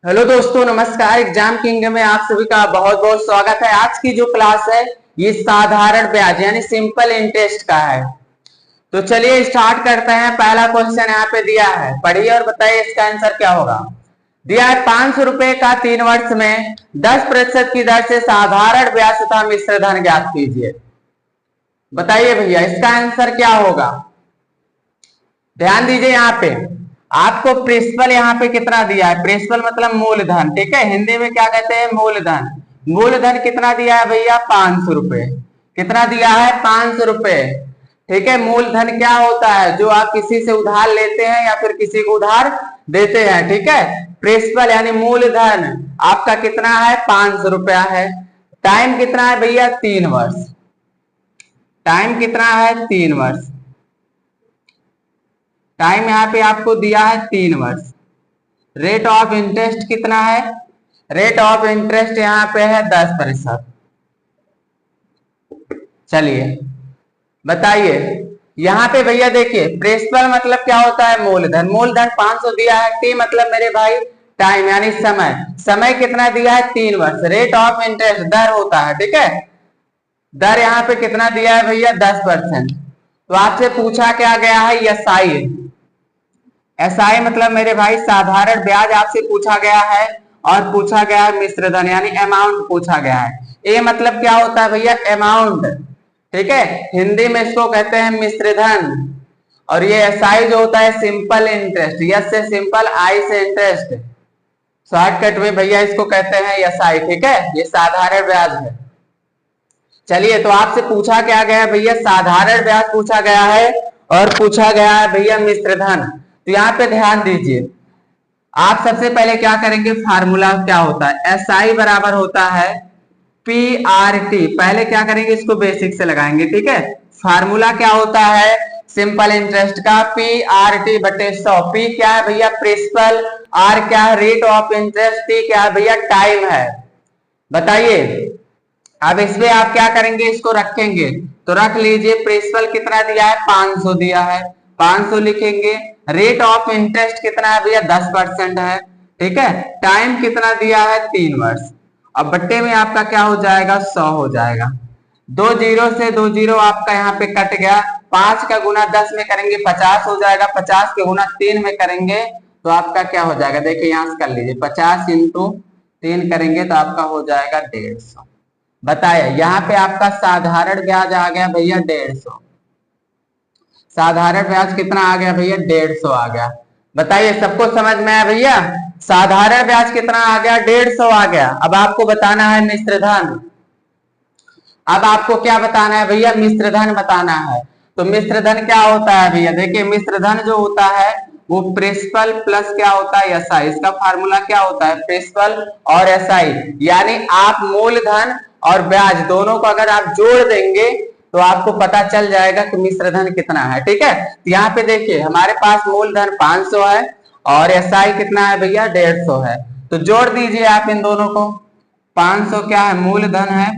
Hello दोस्तों, नमस्कार। Exam king में आप सभी का बहुत बहुत स्वागत है। आज की जो क्लास है ये साधारण ब्याज यानी सिंपल इंटरेस्ट का है। तो चलिए स्टार्ट करते हैं। पहला क्वेश्चन यहाँ पे दिया है, पढ़िए और बताइए इसका आंसर क्या होगा। दिया है 500 रुपए का 3 वर्ष में 10% की दर से साधारण ब्याज तथा मिश्र धन ज्ञात कीजिए। बताइए भैया इसका आंसर क्या होगा। ध्यान दीजिए यहाँ पे आपको प्रिंसिपल यहाँ पे कितना दिया है। प्रिंसिपल मतलब मूलधन, ठीक है। हिंदी में क्या कहते हैं, मूलधन। मूलधन कितना दिया है भैया, 500 रुपए। कितना दिया है, 500 रुपए, ठीक है। मूलधन क्या होता है, जो आप किसी से उधार लेते हैं या फिर किसी को उधार देते हैं, ठीक है। प्रिंसिपल यानी मूलधन आपका कितना है, 500 रुपया है। टाइम कितना है भैया, 3 वर्ष। टाइम कितना है, 3 वर्ष। टाइम यहाँ पे आपको दिया है 3 वर्ष। रेट ऑफ इंटरेस्ट कितना है, रेट ऑफ इंटरेस्ट यहाँ पे है 10%। चलिए बताइए यहाँ पे भैया देखिए, प्रिंसिपल मतलब क्या होता है, मूलधन। मूलधन 500 दिया है। टी मतलब मेरे भाई टाइम यानी समय। समय कितना दिया है, 3 वर्ष। रेट ऑफ इंटरेस्ट दर होता है, ठीक है। दर यहाँ पे कितना दिया है भैया, 10%। तो आपसे पूछा क्या गया है, एसआई। एसआई मतलब मेरे भाई साधारण ब्याज आपसे पूछा गया है, और पूछा गया है मिश्र धन यानी अमाउंट पूछा गया है। ए मतलब क्या होता है भैया, अमाउंट, ठीक है। हिंदी में इसको कहते हैं मिश्र धन। और ये एसआई जो होता है सिंपल इंटरेस्ट। यस से सिंपल, आई से इंटरेस्ट। शॉर्टकट में भैया इसको कहते हैं एसआई, ठीक है। ये साधारण ब्याज है। चलिए तो आपसे पूछा क्या गया है भैया, साधारण ब्याज पूछा गया है, और पूछा गया है भैया मिश्र धन। तो यहाँ पे ध्यान दीजिए, आप सबसे पहले क्या करेंगे, फार्मूला क्या होता है, एस आई बराबर होता है पी आर टी। पहले क्या करेंगे, इसको बेसिक से लगाएंगे, ठीक है। फार्मूला क्या होता है सिंपल इंटरेस्ट का, पी आर टी बटे 100। पी क्या है भैया, प्रिंसिपल। आर क्या है, रेट ऑफ इंटरेस्ट। टी क्या है भैया, टाइम है। बताइए अब इसमें आप क्या करेंगे, इसको रखेंगे। तो रख लीजिए, प्रिंसिपल कितना दिया है, 500 दिया है, 500 लिखेंगे। रेट ऑफ इंटरेस्ट कितना है भैया, 10% है, ठीक है। टाइम कितना दिया है, 3 वर्ष। अब बट्टे में आपका क्या हो जाएगा, 100 हो जाएगा। 2 जीरो से 2 जीरो आपका यहाँ पे कट गया। 5 का गुना 10 में करेंगे 50 हो जाएगा। 50 के गुना 3 में करेंगे तो आपका क्या हो जाएगा, देखिए यहाँ से कर लीजिए, 50 इंटू 3 करेंगे तो आपका हो जाएगा 150। बताइए यहाँ पे आपका साधारण ब्याज आ गया भैया 150। साधारण ब्याज कितना आ गया भैया, 150 आ गया। बताइए सबको समझ में आया भैया, साधारण ब्याज कितना आ गया, 150 आ गया। अब आपको बताना है मिश्र धन। अब आपको क्या बताना है भैया, मिश्र धन बताना है। तो मिश्र धन क्या होता है भैया, देखिए मिश्र धन जो होता है वो प्रिंसिपल प्लस क्या होता है, एसआई। इसका फार्मूला क्या होता है, प्रिंसिपल और एसआई। यानी आप मूलधन और ब्याज दोनों को अगर आप जोड़ देंगे तो आपको पता चल जाएगा कि मिश्र धन कितना है, ठीक है। तो यहाँ पे देखिए हमारे पास मूलधन 500 है और एसआई कितना है भैया, 150 है। तो जोड़ दीजिए आप इन दोनों को। 500 क्या है, मूलधन है,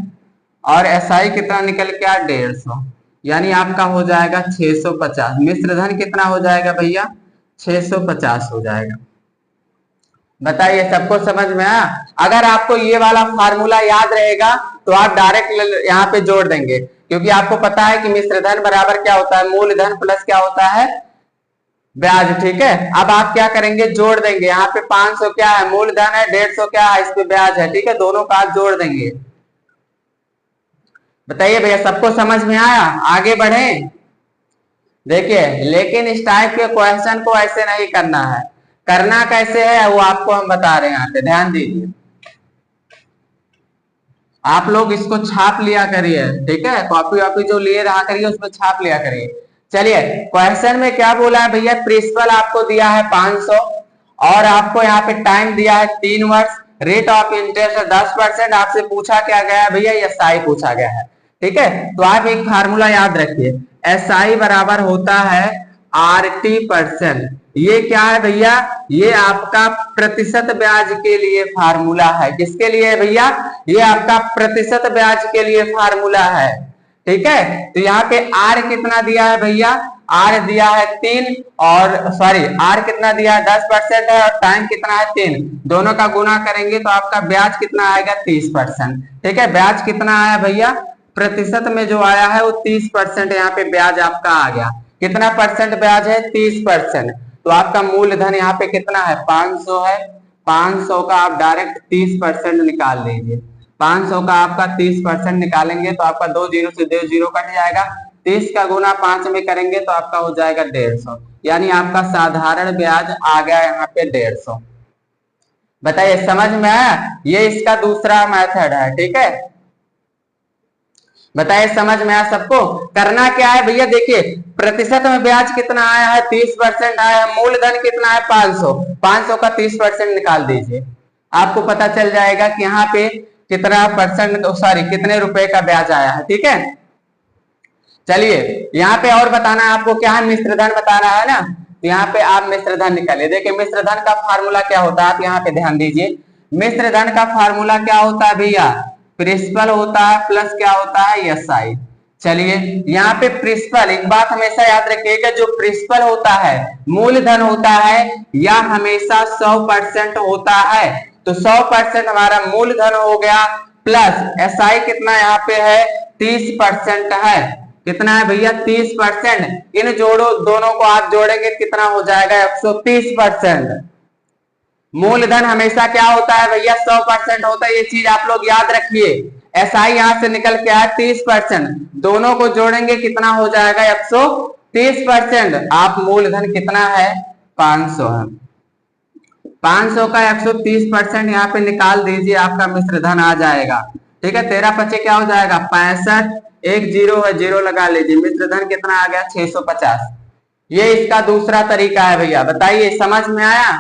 और एसआई कितना निकल के आया, 150। यानी आपका हो जाएगा 650। मिश्र धन कितना हो जाएगा भैया, 650 हो जाएगा। बताइए सबको समझ में आया। अगर आपको ये वाला फार्मूला याद रहेगा तो आप डायरेक्ट यहाँ पे जोड़ देंगे, क्योंकि आपको पता है कि मिश्र धन बराबर क्या होता है, मूलधन प्लस क्या होता है, ब्याज, ठीक है। अब आप क्या करेंगे, जोड़ देंगे। यहाँ पे 500 क्या है, मूलधन है, 150 क्या है, इस पे ब्याज है, ठीक है। दोनों का आप जोड़ देंगे। बताइए भैया सबको समझ में आया, आगे बढ़े। देखिए लेकिन इस टाइप के क्वेश्चन को ऐसे नहीं करना है। करना कैसे है वो आपको हम बता रहे हैं, यहाँ पे ध्यान दीजिए। आप लोग इसको छाप लिया करिए, ठीक है। कॉपी वॉपी जो लिए रहा करिए उसमें छाप लिया करिए। चलिए क्वेश्चन में क्या बोला है भैया, प्रिंसिपल आपको दिया है 500 और आपको यहाँ पे टाइम दिया है 3 वर्ष। Rate of interest 10%। आपसे पूछा क्या गया है भैया, एसआई पूछा गया है, ठीक है। तो आप एक फार्मूला याद रखिए, एसआई बराबर होता है RT%। ये क्या है भैया, ये आपका प्रतिशत ब्याज के लिए फार्मूला है। किसके लिए है भैया, ये आपका प्रतिशत ब्याज के लिए फार्मूला है, ठीक है। तो यहाँ पे आर कितना दिया है भैया, आर दिया है 3 और सॉरी आर कितना दिया है 10% है और टाइम कितना है 3, दोनों का गुना करेंगे तो आपका ब्याज कितना आएगा 30%। ठीक है, ब्याज कितना आया भैया, प्रतिशत में जो आया है वो 30% यहाँ पे ब्याज आपका आ गया। कितना परसेंट ब्याज है, 30%। तो आपका मूलधन यहाँ पे कितना है, 500 है। 500 का आप डायरेक्ट 30% निकाल लीजिए। 500 का आपका 30% निकालेंगे तो आपका 2 जीरो से 2 जीरो कट जाएगा। 30 का गुना 5 में करेंगे तो आपका हो जाएगा 150, यानी आपका साधारण ब्याज आ गया यहाँ पे 150। बताइए समझ में आया, ये इसका दूसरा मेथड है। ठीक है, बताइए समझ में आया सबको। करना क्या है भैया, देखिए प्रतिशत में ब्याज कितना आया है 30% आया है, मूलधन कितना है 500, 500 का 30% निकाल दीजिए, आपको पता चल जाएगा कि यहाँ पे कितना परसेंट सॉरी कितने रुपए का ब्याज आया है। ठीक है, चलिए यहाँ पे और बताना है आपको, क्या है मिश्र धन बताना है ना, तो यहाँ पे आप मिश्र धन निकालिए। देखिए मिश्र धन का फार्मूला क्या होता है, आप यहाँ पे ध्यान दीजिए। मिश्र धन का फार्मूला क्या होता है भैया, प्रिंसिपल होता है प्लस क्या होता है एसआई। चलिए यहाँ पे प्रिंसिपल, एक बात हमेशा याद रखिएगा, जो प्रिंसिपल होता है मूलधन होता है या हमेशा 100% होता है, तो 100% हमारा मूलधन हो गया प्लस एसआई कितना यहाँ पे है 30% है। कितना है भैया 30%, इन जोड़ो दोनों को आप जोड़ेंगे कितना हो जाएगा 130%। मूलधन हमेशा क्या होता है भैया 100% होता है, ये चीज आप लोग याद रखिए। एसआई यहां से निकल के आया 30%, दोनों को जोड़ेंगे कितना हो जाएगा 130%। आप मूलधन कितना है 500 है, 500 का 130% यहाँ पे निकाल दीजिए, आपका मिश्र धन आ जाएगा। ठीक है, 13 पचे क्या हो जाएगा 65, एक जीरो है जीरो लगा लीजिए, मिश्र धन कितना आ गया 650। ये इसका दूसरा तरीका है भैया, बताइए समझ में आया।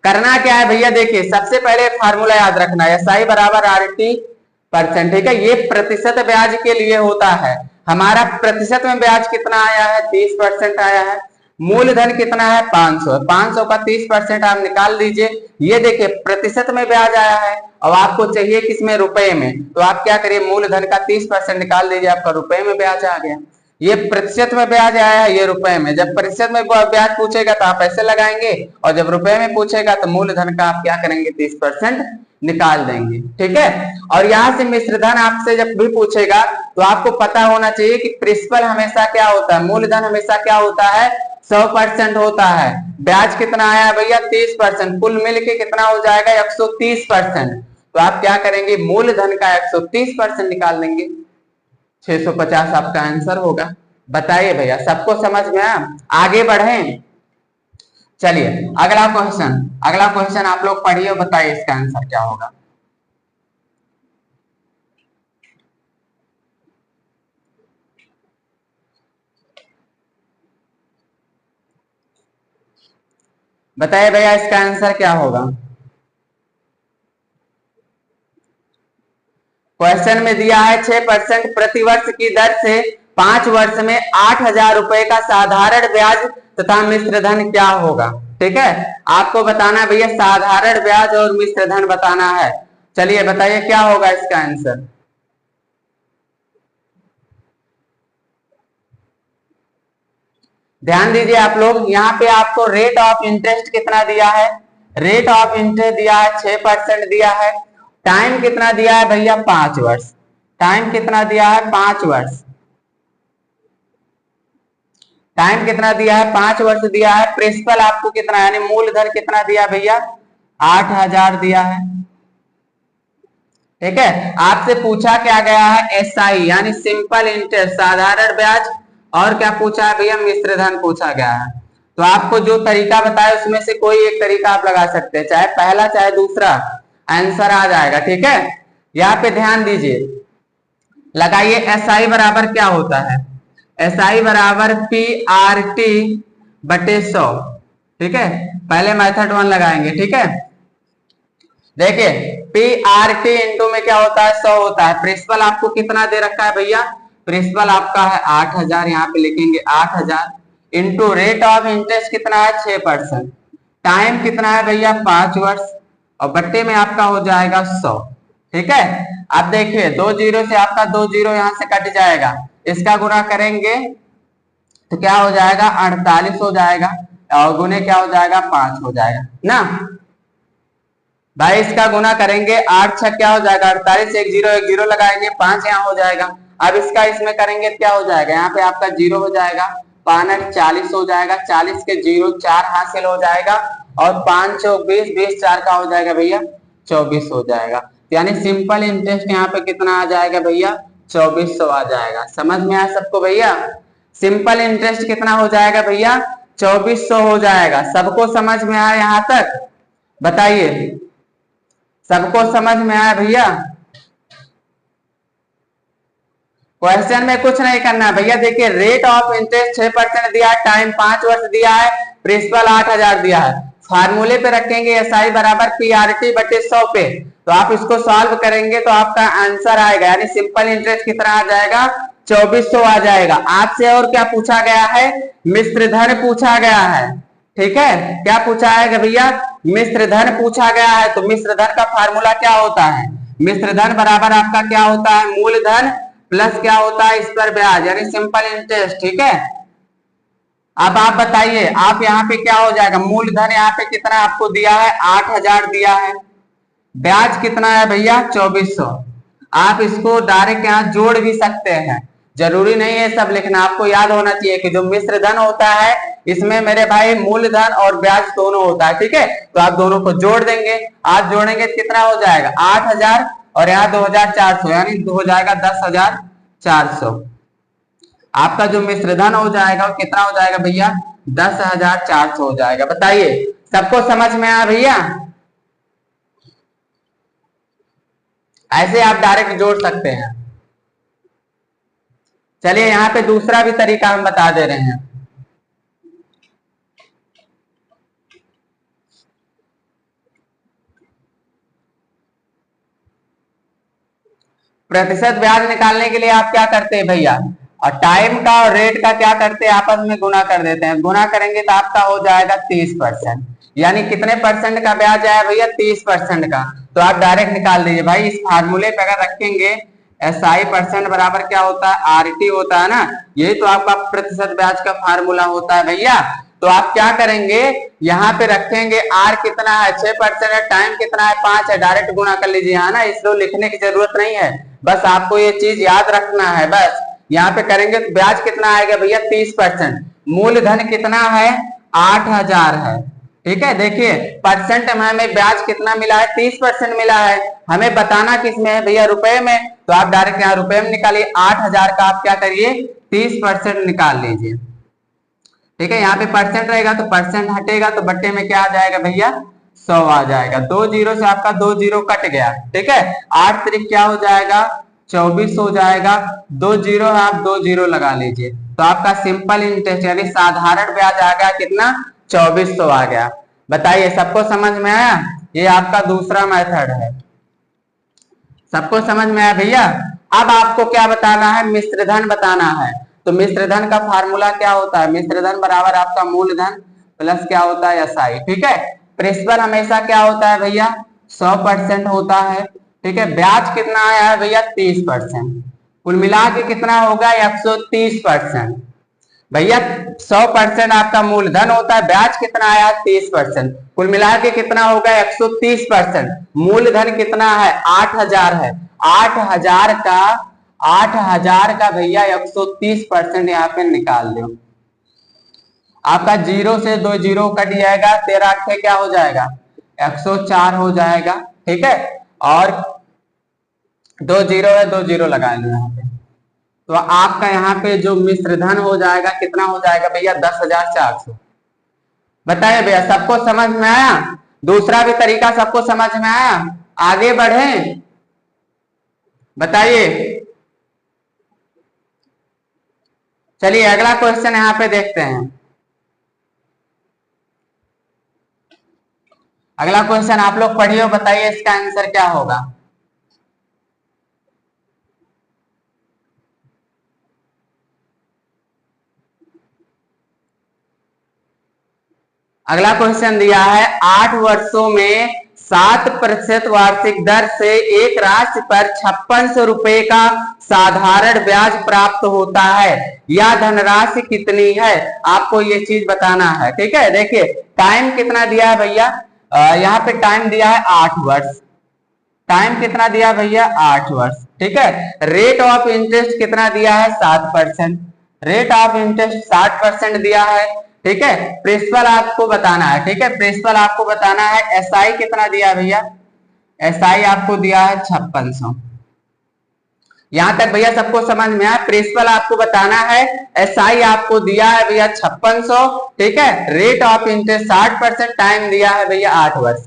करना क्या है भैया, देखिए सबसे पहले फार्मूला याद रखना है एसआई बराबर RT%। ठीक है, ये प्रतिशत ब्याज के लिए होता है, हमारा प्रतिशत में ब्याज कितना आया है 30% आया है, मूलधन कितना है 500, 500 का 30% आप निकाल दीजिए। ये देखिए प्रतिशत में ब्याज आया है, अब आपको चाहिए किसमें, रुपए में, तो आप क्या करिए मूलधन का 30% निकाल दीजिए, आपका रुपए में ब्याज आ गया। ये प्रतिशत में ब्याज आया है, ये रुपए में, जब प्रतिशत में ब्याज पूछेगा तो आप पैसे लगाएंगे, और जब रुपए में पूछेगा तो मूलधन का आप क्या करेंगे 30% निकाल देंगे। ठीक है, और यहाँ से मिश्र धन आपसे जब भी पूछेगा तो आपको पता होना चाहिए कि प्रिंसिपल हमेशा क्या होता है, मूलधन हमेशा क्या होता है 100% होता है। ब्याज कितना आया भैया 30%, कुल मिलके कितना हो जाएगा 130%। तो आप क्या करेंगे मूलधन का 130% निकाल देंगे, 650 आपका आंसर होगा। बताइए भैया सबको समझ में आया, आगे बढ़े। चलिए अगला क्वेश्चन आप लोग पढ़िए, बताइए इसका आंसर क्या होगा। बताइए भैया इसका आंसर क्या होगा। क्वेश्चन में दिया है 6% प्रतिवर्ष की दर से 5 वर्ष में 8,000 रुपए का साधारण ब्याज तथा मिश्र धन क्या होगा। ठीक है, आपको बताना है भैया साधारण ब्याज और मिश्र धन बताना है। चलिए बताइए क्या होगा इसका आंसर। ध्यान दीजिए आप लोग, यहाँ पे आपको रेट ऑफ इंटरेस्ट कितना दिया है, रेट ऑफ इंटरेस्ट दिया है 6% दिया है, टाइम कितना दिया है भैया 5 वर्ष, टाइम कितना दिया है 5 वर्ष, टाइम कितना दिया है 5 वर्ष दिया है। प्रिंसिपल आपको कितना यानी मूलधन कितना दिया भैया 8,000 दिया है। ठीक है, आपसे पूछा क्या गया है एसआई यानी सिंपल इंटरेस्ट साधारण ब्याज, और क्या पूछा है भैया मिश्र धन पूछा गया है। तो आपको जो तरीका बताया उसमें से कोई एक तरीका आप लगा सकते हैं, चाहे पहला चाहे दूसरा, आंसर आ जाएगा। ठीक है, यहाँ पे ध्यान दीजिए, लगाइए एसआई बराबर क्या होता है, एसआई बराबर PRT बटे 100। ठीक है, पहले मेथड 1 लगाएंगे। ठीक है, देखिए PRT इंटू में क्या होता है 100 होता है, प्रिंसिपल आपको कितना दे रखा है भैया, प्रिंसिपल आपका है 8,000, यहाँ पे लिखेंगे 8,000 इंटू रेट ऑफ इंटरेस्ट कितना है 6%, टाइम कितना है भैया 5 वर्ष, और बट्टे में आपका हो जाएगा 100। ठीक है, अब देखिए 2 जीरो से आपका 2 जीरो यहां से कट जाएगा, इसका गुना करेंगे तो क्या हो जाएगा 48 हो जाएगा, और गुने क्या हो जाएगा 5 हो जाएगा ना भाई। इसका गुना करेंगे 8 छह क्या हो जाएगा 48, एक जीरो लगाएंगे 5 यहाँ हो जाएगा। अब इसका इसमें करेंगे क्या हो जाएगा, यहाँ पे आपका 0 हो जाएगा, 5 40 हो जाएगा, 40 के 0 4 हासिल हो जाएगा, और 5 चौक 20, 20 4 का हो जाएगा भैया 24 हो जाएगा। यानी सिंपल इंटरेस्ट यहाँ पे कितना आ जाएगा भैया 2400 आ जाएगा। समझ में आया सबको भैया, सिंपल इंटरेस्ट कितना हो जाएगा भैया 2400 हो जाएगा। सबको समझ में आया यहाँ तक, बताइए सबको समझ में आया भैया। क्वेश्चन में कुछ नहीं करना है भैया। देखिए रेट ऑफ इंटरेस्ट 6% दिया है, टाइम 5 वर्ष दिया है, प्रिंसिपल 8000 दिया है। फार्मूले पे रखेंगे एसआई बराबर पीआरटी बटे 100 पे, तो आप इसको सॉल्व करेंगे तो आपका आंसर आएगा, यानी सिंपल इंटरेस्ट कितना आ जाएगा 2400 आ जाएगा। आपसे और क्या पूछा गया है, मिश्र धन पूछा गया है। ठीक है, क्या पूछा है भैया, मिश्र धन पूछा गया है। तो मिश्र धन का फार्मूला क्या होता है, मिश्र धन बराबर आपका क्या होता है मूलधन प्लस क्या होता है इस पर ब्याज, यानी सिंपल इंटरेस्ट। ठीक है, अब आप बताइए, आप यहाँ पे क्या हो जाएगा, मूलधन यहाँ पे कितना आपको दिया है 8000 दिया है, ब्याज कितना है भैया 2400। आप इसको डायरेक्ट यहाँ जोड़ भी सकते हैं, जरूरी नहीं है सब लिखना। आपको याद होना चाहिए कि जो मिश्र धन होता है इसमें मेरे भाई मूलधन और ब्याज दोनों होता है। ठीक है, तो आप दोनों को जोड़ देंगे, आप जोड़ेंगे तो कितना हो जाएगा 8000 और यहाँ 2400, यानी हो जाएगा 10400। आपका जो मिश्र धन हो जाएगा वो कितना हो जाएगा भैया 10400 हो जाएगा। बताइए सबको समझ में आया भैया, ऐसे आप डायरेक्ट जोड़ सकते हैं। चलिए यहाँ पे दूसरा भी तरीका हम बता दे रहे हैं। प्रतिशत ब्याज निकालने के लिए आप क्या करते हैं भैया, और टाइम का और रेट का क्या करते हैं आपस में गुना कर देते हैं। गुना करेंगे तो आपका हो जाएगा 30%, यानी कितने परसेंट का ब्याज आया भैया 30% का। तो आप डायरेक्ट निकाल दीजिए भाई, इस फार्मूले पे अगर रखेंगे एसआई परसेंट बराबर क्या होता है आरटी होता है ना, यही तो आपका प्रतिशत ब्याज का फार्मूला होता है भैया। तो आप क्या करेंगे, यहाँ पे रखेंगे आर कितना है 6% है, टाइम कितना है 5 है, डायरेक्ट गुना कर लीजिए, है ना, इसको लिखने की जरूरत नहीं है, बस आपको ये चीज याद रखना है। बस यहाँ पे करेंगे तो ब्याज कितना आएगा भैया 30%, मूलधन कितना है 8000 है। ठीक है, देखिए परसेंट में हमें ब्याज कितना मिला है 30% मिला है, हमें बताना किसमें है भैया रुपए में, तो आप डायरेक्ट यहाँ रुपए में निकालिए, 8000 का आप क्या करिए 30% निकाल लीजिए। ठीक है, यहाँ पे परसेंट रहेगा तो परसेंट हटेगा तो बट्टे में क्या आ जाएगा भैया 100 आ जाएगा, 2 जीरो से आपका 2 जीरो कट गया। ठीक है, 8 तरीक क्या हो जाएगा 24 हो जाएगा, 2 जीरो है आप 2 जीरो लगा लीजिए, तो आपका सिंपल इंटरेस्ट यानी साधारण ब्याज आ गया कितना 2400 आ गया। बताइए सबको समझ में आया, ये आपका दूसरा मेथड है। सबको समझ में आया भैया। अब आपको क्या बताना है, मिश्र धन बताना है। तो मिश्र धन का फार्मूला क्या होता है, मिश्र धन बराबर आपका मूलधन प्लस क्या होता है एसआई। ठीक है, प्रिंसिपल हमेशा क्या होता है भैया 100% होता है। ठीक है, ब्याज कितना आया है भैया 30%, कुल मिला के कितना होगा 130%। भैया 100% आपका मूलधन होता है, ब्याज कितना आया 30%, कुल मिला के कितना होगा 130%। मूलधन कितना है 8000 है, 8000 का भैया 130% यहाँ पे निकाल दो, आपका 0 से 2 जीरो कट जाएगा, 13 8 क्या हो जाएगा 104 हो जाएगा। ठीक है, और 2 जीरो है 2 जीरो लगा लो यहाँ पे, तो आपका यहाँ पे जो मिश्र धन हो जाएगा कितना हो जाएगा भैया 10400। बताइए भैया सबको समझ में आया, दूसरा भी तरीका सबको समझ में आया, आगे बढ़े बताइए। चलिए अगला क्वेश्चन यहाँ पे देखते हैं। अगला क्वेश्चन आप लोग पढ़िए और बताइए इसका आंसर क्या होगा। अगला क्वेश्चन दिया है 8 वर्षों में 7% वार्षिक दर से एक राशि पर 5600 रुपए का साधारण ब्याज प्राप्त होता है। यह धनराशि कितनी है, आपको ये चीज बताना है। ठीक है, देखिए टाइम कितना दिया है भैया, यहाँ पे टाइम दिया है 8 वर्ष। टाइम कितना दिया भैया, 8 वर्ष। ठीक है, रेट ऑफ इंटरेस्ट कितना दिया है, 7%। रेट ऑफ इंटरेस्ट 60% दिया है। ठीक है, प्रिंसिपल आपको बताना है। ठीक है, प्रिंसिपल आपको बताना है। एसआई कितना दिया है भैया, एसआई आपको दिया है 5600। यहां तक भैया सबको समझ में आया। प्रिंसिपल आपको बताना है, एसआई आपको दिया है भैया 5600। ठीक है, रेट ऑफ इंटरेस्ट 60%, टाइम दिया है भैया 8 वर्ष।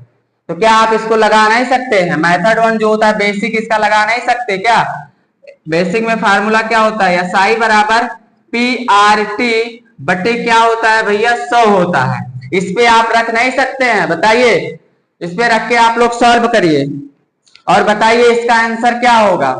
तो क्या आप इसको लगा नहीं सकते हैं, मेथड 1 जो होता है बेसिक, इसका लगा नहीं सकते क्या? बेसिक में फार्मूला क्या होता है, एसआई बराबर पीआरटी बटे क्या होता है भैया, 100 होता है। इस पे आप रख नहीं सकते हैं, बताइए। इस पे रख के आप लोग सॉल्व करिए और बताइए इसका आंसर क्या होगा।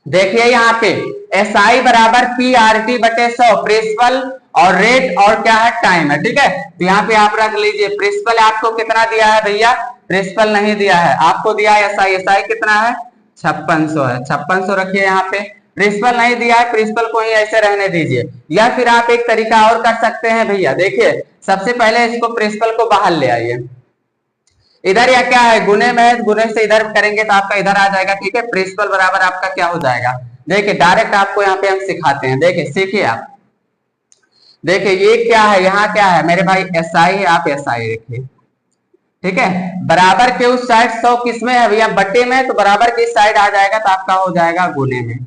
देखिए यहाँ पे एसआई बराबर पीआरटी बटे 100, प्रिंसिपल और रेट और क्या है, टाइम है। ठीक है, तो यहाँ पे आप रख लीजिए। प्रिंसिपल आपको कितना दिया है भैया, प्रिंसिपल नहीं दिया है, आपको दिया है एसआई। एसआई कितना है, 5600 है, 5600 रखिए यहाँ पे। प्रिंसिपल नहीं दिया है, प्रिंसिपल को ही ऐसे रहने दीजिए। या फिर आप एक तरीका और कर सकते हैं भैया, देखिए सबसे पहले इसको प्रिंसिपल को बाहर ले आइए। इधर या क्या है, गुने में है, गुने से इधर करेंगे तो आपका इधर आ जाएगा। ठीक है, प्रिंसिपल बराबर आपका क्या हो जाएगा, देखिए डायरेक्ट आपको यहाँ पे हम सिखाते हैं। देखिए सीखिए आप, देखिए ये क्या है, यहाँ क्या है मेरे भाई, एसआई है, आप एसआई रखिए। ठीक है, बराबर के उस साइड 100 किसमें है भैया, बटे में, तो बराबर की साइड आ जाएगा तो आपका हो जाएगा गुने में।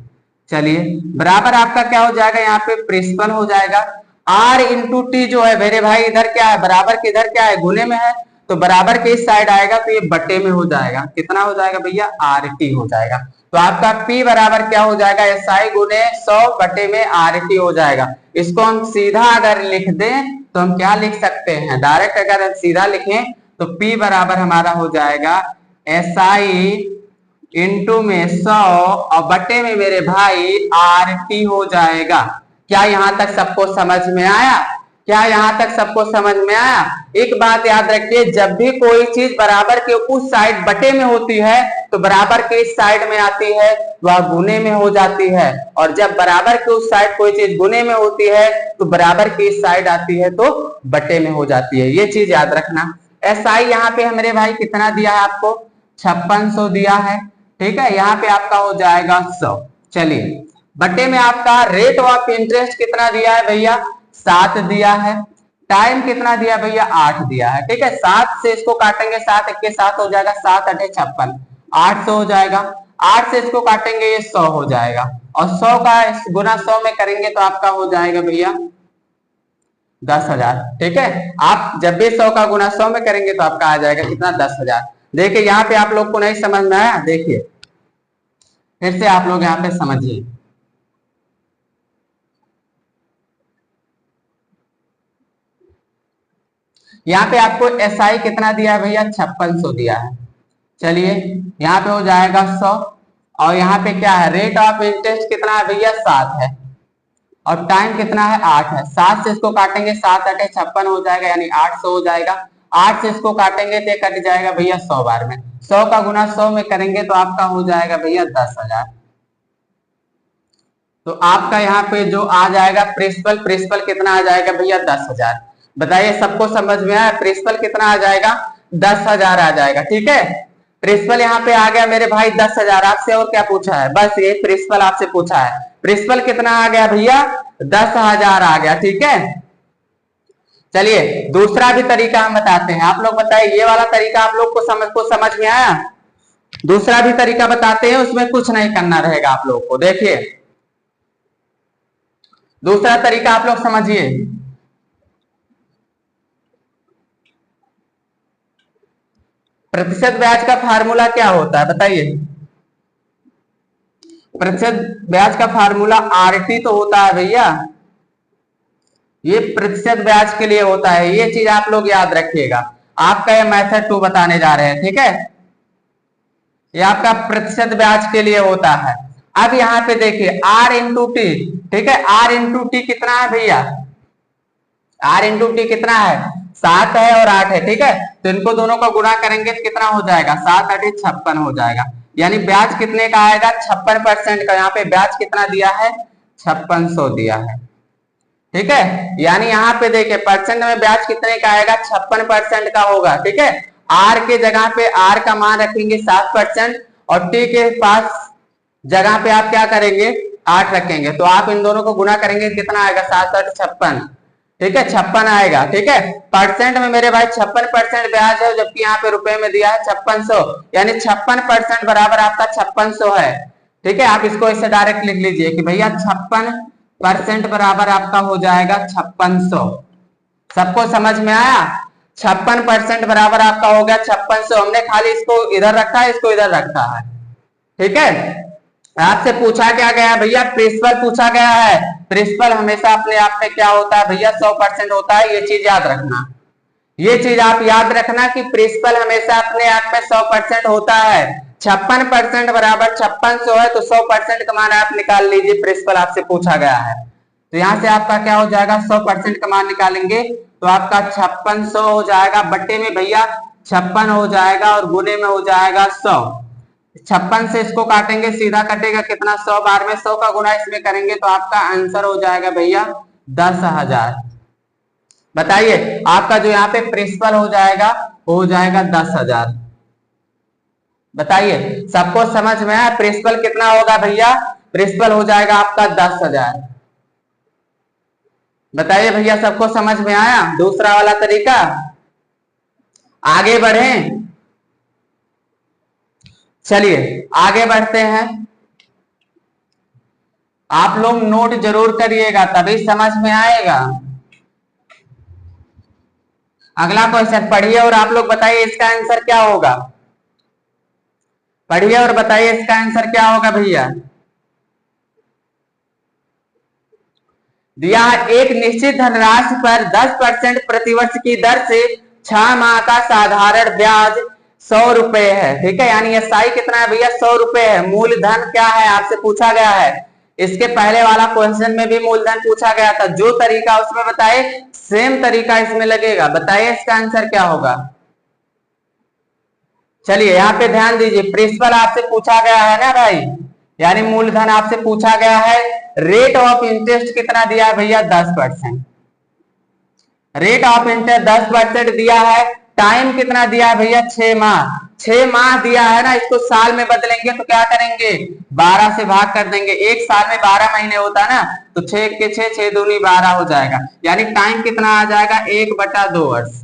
चलिए बराबर आपका क्या हो जाएगा, यहाँ पे प्रिंसिपल हो जाएगा। आर इंटू टी जो है मेरे भाई, इधर क्या है, बराबर के इधर क्या है, गुने में है, तो बराबर के इस साइड आएगा तो ये बटे में हो जाएगा। कितना हो जाएगा भैया, आर टी हो जाएगा। तो आपका P बराबर क्या हो जाएगा, एसआई गुने 100 बटे में आर टी हो जाएगा। इसको हम सीधा अगर लिख दें तो हम क्या लिख सकते हैं, डायरेक्ट अगर हम सीधा लिखें तो P बराबर हमारा हो जाएगा एसआई इंटू में 100 और बटे में मेरे भाई आर टी हो जाएगा। क्या यहां तक सबको समझ में आया, क्या यहां तक सबको समझ में आया? एक बात याद रखिए, जब भी कोई चीज बराबर के उस साइड बटे में होती है तो बराबर के इस साइड में आती है वह गुने में हो जाती है, और जब बराबर के उस साइड कोई चीज गुने में होती है तो बराबर की इस साइड आती है तो बटे में हो जाती है। ये चीज याद रखना। एसआई यहाँ पे मेरे भाई कितना दिया है आपको, 5600 दिया है। ठीक है, यहाँ पे आपका हो जाएगा 100। चलिए बटे में आपका रेट ऑफ इंटरेस्ट कितना दिया है भैया, 7 दिया है। टाइम कितना दिया भैया, 8 दिया है। ठीक है, 7 से इसको काटेंगे, 7 1 के 7 हो जाएगा, 7 8 56, 800 हो जाएगा। 8 से इसको काटेंगे ये 100 हो जाएगा, और 100 का गुना 100 में करेंगे तो आपका हो जाएगा भैया 10,000। ठीक है, आप जब भी 100 का गुना 100 में करेंगे तो आपका आ जाएगा कितना, 10,000। देखिए यहाँ पे आप लोग को नहीं समझ में आया, देखिए फिर से आप लोग यहाँ पे समझिए। यहाँ पे आपको एसआई कितना दिया है भैया, 5600 दिया है। चलिए यहाँ पे हो जाएगा 100, और यहाँ पे क्या है, रेट ऑफ इंटरेस्ट कितना है भैया, 7 है, और टाइम कितना है, 8 है। 7 से इसको काटेंगे, 7 8 56 हो जाएगा, यानी 800 हो जाएगा। 8 से इसको काटेंगे तो कट जाएगा भैया 100 बार में, 100 का गुना 100 में करेंगे तो आपका हो जाएगा भैया 10,000। तो आपका यहाँ पे जो आ जाएगा प्रिंसिपल, प्रिंसिपल कितना आ जाएगा भैया, 10,000। बताइए सबको समझ में आया, प्रिंसिपल कितना आ जाएगा, 10,000 आ जाएगा। ठीक है, प्रिंसिपल यहाँ पे आ गया मेरे भाई 10,000। आपसे और क्या पूछा है, बस ये प्रिंसिपल आपसे पूछा है। प्रिंसिपल कितना आ गया भैया, 10,000 आ गया। ठीक है, चलिए दूसरा भी तरीका हम बताते हैं। आप लोग बताइए, ये वाला तरीका आप लोग को समझ में आया? दूसरा भी तरीका बताते हैं, उसमें कुछ नहीं करना रहेगा आप लोग को। देखिए दूसरा तरीका आप लोग समझिए। प्रतिशत ब्याज का फार्मूला क्या होता है बताइए? प्रतिशत ब्याज का फार्मूला आरटी तो होता है भैया, ये प्रतिशत ब्याज के लिए होता है। ये चीज आप लोग याद रखिएगा। आपका ये मेथड 2 बताने जा रहे हैं। ठीक है, ये आपका प्रतिशत ब्याज के लिए होता है। अब यहाँ पे देखिए आर इंटू टी। ठीक है, आर इंटू टी कितना है भैया, आर इंटू टी कितना है, 7 है और 8 है, ठीक है। तो इनको दोनों को गुणा करेंगे तो कितना हो जाएगा, 7 8 56 हो जाएगा। यानी ब्याज कितने का आएगा, 56% का। यहाँ पे ब्याज कितना दिया है, 5600 दिया है, ठीक है। यानी यहाँ पे देखिए परसेंट में ब्याज कितने का आएगा, 56% का होगा, ठीक है। आर के जगह पे आर का मान रखेंगे 7% और टी के पास जगह पे आप क्या करेंगे, 8 रखेंगे। तो आप इन दोनों को गुना करेंगे कितना आएगा, 7 8 56, ठीक है, 56 आएगा, ठीक है। परसेंट में मेरे भाई 56% ब्याज है, जबकि यहाँ पे रुपए में दिया है 5600, यानी 56% बराबर आपका 5600 है, ठीक है। आप इसको इससे डायरेक्ट लिख लीजिए कि भैया 56% बराबर आपका हो जाएगा 5600। सबको समझ में आया, 56% बराबर आपका हो गया 5600। हमने खाली इसको इधर रखा है, इसको इधर रखा है, ठीक है। आपसे पूछा क्या गया भैया, प्रिंसिपल पूछा गया है। प्रिंसिपल हमेशा अपने आप में क्या होता है भैया, 100% होता है। ये चीज याद रखना, ये चीज आप याद रखना कि प्रिंसिपल हमेशा अपने आप में 100% होता है। 56% बराबर 5600 है, तो 100% का मान आप निकाल लीजिए, प्रिंसिपल आपसे पूछा गया है। तो यहाँ से आपका क्या हो जाएगा, 100% का मान निकालेंगे तो आपका 5600 हो जाएगा, बट्टे में भैया 56 हो जाएगा और गुने में हो जाएगा 100। 56 से इसको काटेंगे, सीधा कटेगा कितना, 100 बार में 100 का गुना इसमें करेंगे तो आपका आंसर हो जाएगा भैया 10,000। बताइए आपका जो यहाँ पे प्रिंसिपल हो जाएगा वो हो जाएगा 10,000। बताइए सबको समझ में आया, प्रिंसिपल कितना होगा भैया, प्रिंसिपल हो जाएगा आपका 10,000। बताइए भैया सबको समझ में आया दूसरा वाला तरीका। आगे बढ़े, चलिए आगे बढ़ते हैं। आप लोग नोट जरूर करिएगा तभी समझ में आएगा। अगला क्वेश्चन पढ़िए और आप लोग बताइए इसका आंसर क्या होगा। पढ़िए और बताइए इसका आंसर क्या होगा भैया। दिया एक निश्चित धनराशि पर 10% प्रतिवर्ष की दर से 6 माह का साधारण ब्याज 100 रुपए है, ठीक है। यानी एसआई कितना है भैया, 100 रुपए है। मूलधन क्या है आपसे पूछा गया है। इसके पहले वाला क्वेश्चन में भी मूलधन पूछा गया था, जो तरीका उसमें बताए सेम तरीका इसमें लगेगा। बताइए इसका आंसर क्या होगा। चलिए यहाँ पे ध्यान दीजिए, प्रिंसिपल आपसे पूछा गया है ना भाई, यानी मूलधन आपसे पूछा गया है। रेट ऑफ इंटरेस्ट कितना दिया है भैया, 10%। रेट ऑफ इंटरेस्ट 10% दिया है। टाइम कितना दिया है भैया, 6 माह। 6 माह दिया है ना, इसको साल में बदलेंगे तो क्या करेंगे, 12 से भाग कर देंगे। एक साल में 12 महीने होता है ना, तो 6 के 6, 6 दूनी 12 हो जाएगा। यानी टाइम कितना आ जाएगा, 1/2 वर्ष।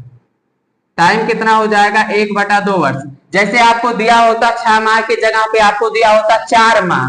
टाइम कितना हो जाएगा, 1/2 वर्ष। जैसे आपको दिया होता 6 माह की जगह पे आपको दिया होता 4 माह।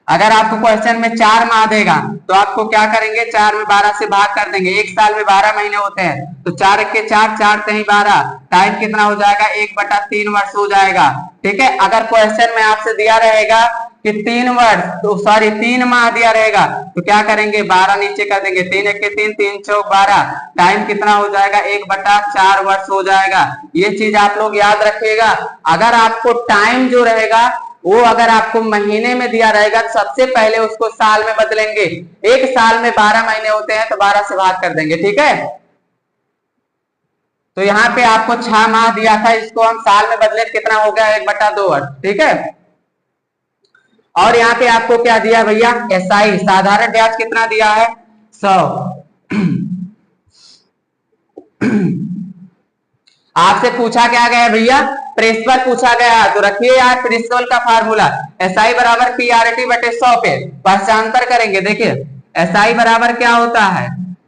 अगर आपको क्वेश्चन में 4 माह देगा तो आपको क्या करेंगे, 4 में 12 से भाग कर देंगे। एक साल में 12 महीने होते हैं, तो 4 के 4, 4 3 12। टाइम कितना हो जाएगा, 1/3 वर्ष हो जाएगा, ठीक है। अगर क्वेश्चन में आपसे दिया रहेगा कि 3 वर्ष, तो सॉरी 3 माह दिया रहेगा, तो क्या करेंगे, 12 नीचे कर देंगे। 3 1 के 3, 3 4 12। टाइम कितना हो जाएगा, 1/4 वर्ष हो जाएगा। ये चीज आप लोग याद रखिएगा। अगर आपको टाइम जो रहेगा वो अगर आपको महीने में दिया रहेगा तो सबसे पहले उसको साल में बदलेंगे। एक साल में 12 महीने होते हैं, तो 12 से भाग कर देंगे, ठीक है। तो यहाँ पे आपको 6 माह दिया था, इसको हम साल में बदले कितना हो गया, 1/2 वर्ष, ठीक है। और यहाँ पे आपको क्या दिया भैया, एसआई साधारण ब्याज कितना दिया है, 100। आपसे पूछा क्या गया भैया, प्रिंसिपल पूछा गया। तो रखिए यार प्रिंसिपल का फार्मूला, एसआई बराबर पीआरटी बटे 100 पे पहचानतर करेंगे। देखिए एसआई बराबर क्या होता है,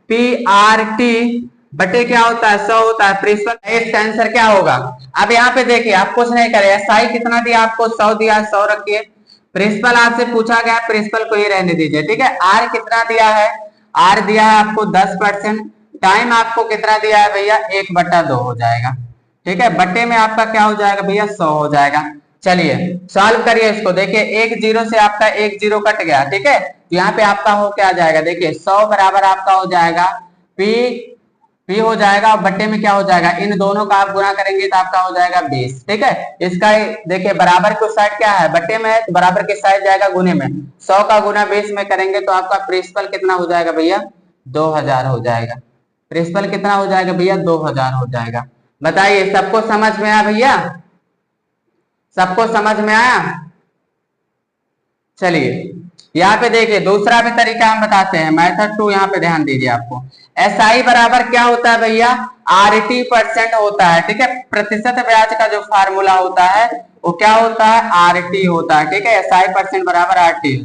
पीआरटी बटे क्या होता है, 100 होता है। प्रिंसिपल इसका आंसर क्या होगा। अब यहाँ पे देखिए आप कुछ नहीं करे, एसआई कितना दिया आपको, 100 दिया, 100 रखिए। प्रिंसिपल आपसे पूछा गया, प्रिंसिपल को ही रहने दीजिए, ठीक है। आर कितना दिया है, आर दिया है आपको 10%। टाइम आपको कितना दिया है भैया, 1/2 हो जाएगा, ठीक है। बट्टे में आपका क्या हो जाएगा भैया, 100 हो जाएगा। चलिए सॉल्व करिए इसको। देखिए 1 0 से आपका 1 0 कट गया, ठीक है। तो यहाँ पे आपका हो क्या जाएगा, देखिए 100 बराबर आपका हो जाएगा पी हो जाएगा, और बट्टे में क्या हो जाएगा, इन दोनों का आप गुना करेंगे तो आपका हो जाएगा 20, ठीक है। इसका देखिए बराबर की साइड क्या है, बट्टे में है, तो बराबर की साइड जाएगा गुने में। 100 का गुना 20 में करेंगे तो आपका प्रिंसिपल कितना हो जाएगा भैया, 2000 हो जाएगा। प्रिंसिपल कितना हो जाएगा भैया 2000 हो जाएगा। बताइए सबको समझ में आया भैया, सबको समझ में आया। चलिए यहाँ पे देखिए दूसरा भी तरीका हम बताते हैं, मेथड 2 यहाँ पे ध्यान दीजिए आपको। एसआई बराबर क्या होता है भैया, आरटी परसेंट होता है, ठीक है। प्रतिशत ब्याज का जो फार्मूला होता है वो क्या होता है, आरटी होता है, ठीक है। एसआई परसेंट बराबर आरटी।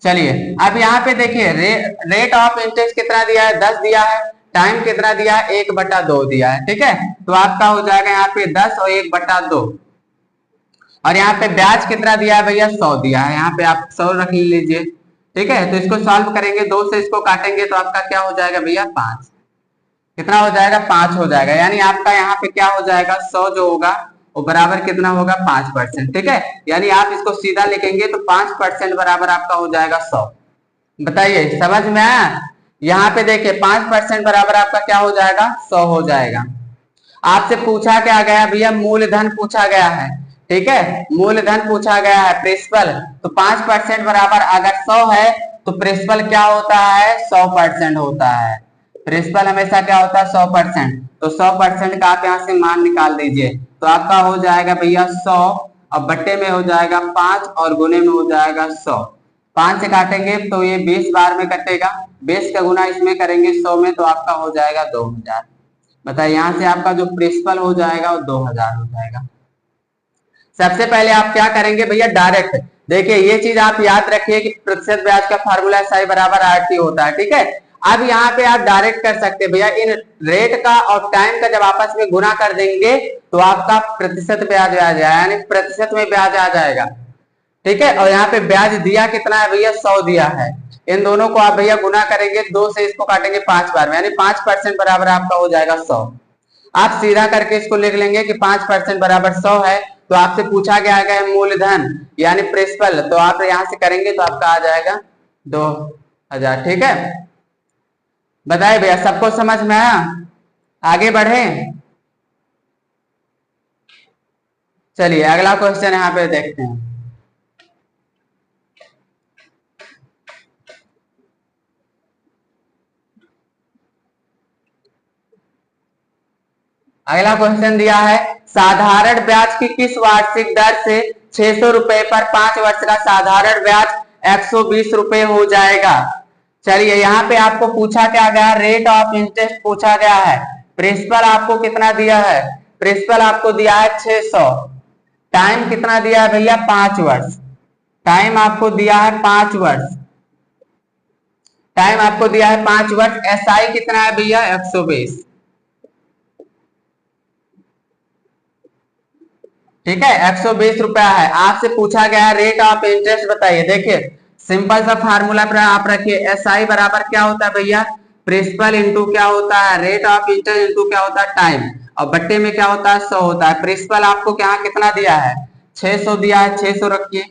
चलिए अब यहाँ पे देखिए रेट ऑफ इंटरेस्ट कितना दिया है, 10 दिया है। टाइम कितना दिया है, 1/2 दिया है, ठीक है। तो आपका हो जाएगा यहाँ पे 10 और 1/2। और यहाँ पे ब्याज कितना दिया है भैया, 100 दिया है। यहाँ पे आप 100 रख लीजिए, ठीक है। तो इसको सॉल्व करेंगे, 2 से इसको काटेंगे तो आपका क्या हो जाएगा भैया 5। कितना हो जाएगा 5 हो जाएगा। यानी आपका यहाँ पे क्या हो जाएगा 100 जो होगा वो बराबर कितना होगा 5%, ठीक है। यानी आप इसको सीधा लिखेंगे तो 5% बराबर आपका हो जाएगा 100। बताइए समझ में आया। यहाँ पे देखिए 5% बराबर आपका क्या हो जाएगा 100 हो जाएगा। आपसे पूछा क्या गया भैया, मूलधन पूछा गया है, ठीक है। मूलधन पूछा गया है प्रिंसिपल, तो 5% बराबर अगर 100 है तो प्रिंसिपल क्या होता है 100% होता है। प्रिंसिपल हमेशा क्या होता है 100%। तो 100% का आप यहाँ से मान निकाल दीजिए तो आपका हो जाएगा भैया 100 और बट्टे में हो जाएगा 5 और गुने में हो जाएगा 100। 5 से काटेंगे तो ये 20 बार में कटेगा, 20 का गुना इसमें करेंगे 100 में तो आपका हो जाएगा 2000। बताइए यहाँ से आपका जो प्रिंसिपल हो जाएगा वो 2000 हो जाएगा। सबसे पहले आप क्या करेंगे भैया, डायरेक्ट देखिए ये चीज आप याद रखिए कि प्रतिशत ब्याज का फार्मूला एसआई बराबर आरटी होता है, ठीक है। अब यहाँ पे आप डायरेक्ट कर सकते हैं भैया, इन रेट का और टाइम का जब आपस में गुना कर देंगे तो आपका प्रतिशत ब्याज आ जाएगा, यानी प्रतिशत में ब्याज आ जाएगा, ठीक है। और यहाँ पे ब्याज दिया कितना है भैया 100 दिया है। इन दोनों को आप भैया गुना करेंगे, 2 से इसको काटेंगे 5 बार में, यानी 5% बराबर आपका हो जाएगा 100। आप सीधा करके इसको लिख लेंगे कि 5% बराबर 100 है। तो आपसे पूछा गया है मूलधन यानी प्रिंसिपल, तो आप यहां से करेंगे तो आपका आ जाएगा 2000, ठीक है। बताइए भैया सबको समझ में आया, आगे बढ़े। चलिए अगला क्वेश्चन यहाँ पे देखते हैं। अगला क्वेश्चन दिया है, साधारण ब्याज की किस वार्षिक दर से 600 रुपए पर 5 वर्ष का साधारण ब्याज 120 रुपए हो जाएगा। चलिए यहाँ पे आपको पूछा क्या गया, रेट ऑफ इंटरेस्ट पूछा गया है। प्रिंसिपल आपको कितना दिया है, प्रिंसिपल आपको दिया है 600। टाइम कितना दिया है भैया 5 वर्ष। टाइम आपको दिया है 5 वर्ष। टाइम आपको दिया है 5 वर्ष। एसआई कितना है भैया 120, ठीक है। 120 रुपया है। आपसे पूछा गया रेट ऑफ इंटरेस्ट बताइए। देखिए सिंपल सा फार्मूला पर आप रखिए, एसआई बराबर क्या होता है भैया, प्रिंसिपल इंटू क्या होता है रेट ऑफ इंटरेस्ट इंटू क्या होता है टाइम, और बट्टे में क्या होता है 100 होता है। प्रिंसिपल आपको क्या कितना दिया है 600 दिया है, 600 रखिए,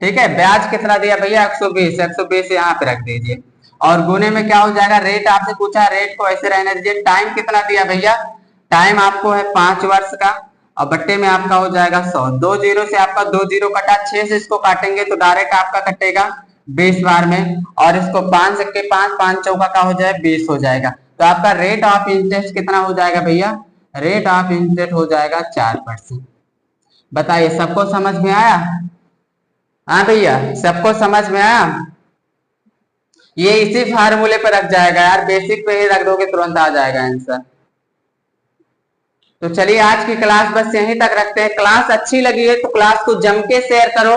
ठीक है। ब्याज कितना दिया भैया 120, 120 यहाँ पे रख दीजिए। और गुने में क्या हो जाएगा, रेट आपसे पूछा रेट को ऐसे रहने दीजिए। टाइम कितना दिया भैया, टाइम आपको है 5 वर्ष का और बट्टे में आपका हो जाएगा 100। 2 जीरो से आपका 2 जीरो कटा, 6 से इसको काटेंगे तो डायरेक्ट आपका कटेगा 20 बार में, और इसको 5 से 5 चौका का हो जाए 20 हो जाएगा। तो आपका रेट ऑफ इंटरेस्ट कितना हो जाएगा भैया, रेट ऑफ इंटरेस्ट हो जाएगा 4%। बताइए सबको समझ में आया। हाँ भैया सबको समझ में आया। ये इसी फार्मूले पर रख जाएगा यार, बेसिक पे ही रख दोगे तुरंत आ जाएगा आंसर। तो चलिए आज की क्लास बस यहीं तक रखते हैं। क्लास अच्छी लगी है तो क्लास को जम के शेयर करो।